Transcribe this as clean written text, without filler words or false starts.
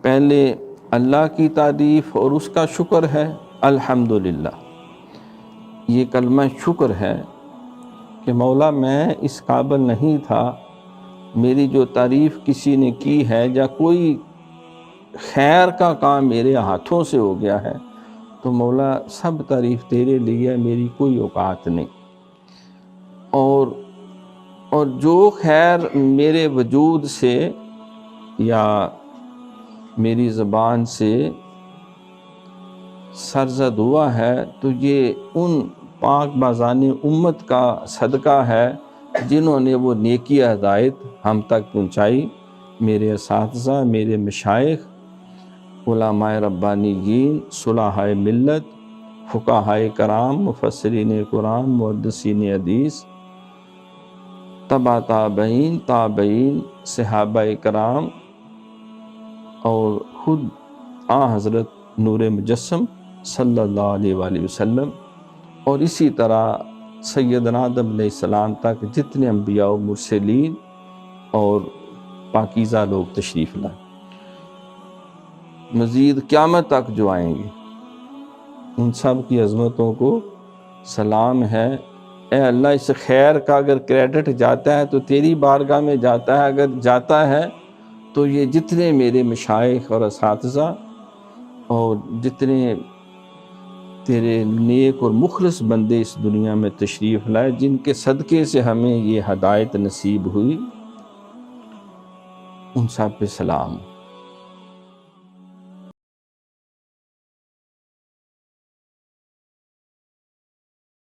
پہلے اللہ کی تعریف اور اس کا شکر ہے الحمدللہ۔ یہ کلمہ شکر ہے کہ مولا میں اس قابل نہیں تھا، میری جو تعریف کسی نے کی ہے یا کوئی خیر کا کام میرے ہاتھوں سے ہو گیا ہے تو مولا سب تعریف تیرے لیے، میری کوئی اوقات نہیں۔ اور جو خیر میرے وجود سے یا میری زبان سے سرزد ہوا ہے تو یہ ان پاک بازان امت کا صدقہ ہے جنہوں نے وہ نیکی ہدایت ہم تک پہنچائی، میرے اساتذہ، میرے مشائخ، علماء ربانیین، صلحاء ملت، فقہاء کرام، مفسرین قرآن، محدثین حدیث، تبع تابعین، تابعین، صحابہ کرام، اور خود حضرت نور مجسم صلی اللہ علیہ وآلہ وسلم، اور اسی طرح سیدنا آدم علیہ السلام تک جتنے انبیاء و مرسلین اور پاکیزہ لوگ تشریف لائیں، مزید قیامت تک جو آئیں گے، ان سب کی عظمتوں کو سلام ہے۔ اے اللہ، اس خیر کا اگر کریڈٹ جاتا ہے تو تیری بارگاہ میں جاتا ہے، اگر جاتا ہے تو یہ جتنے میرے مشائخ اور اساتذہ اور جتنے تیرے نیک اور مخلص بندے اس دنیا میں تشریف لائے، جن کے صدقے سے ہمیں یہ ہدایت نصیب ہوئی، ان سب پہ سلام۔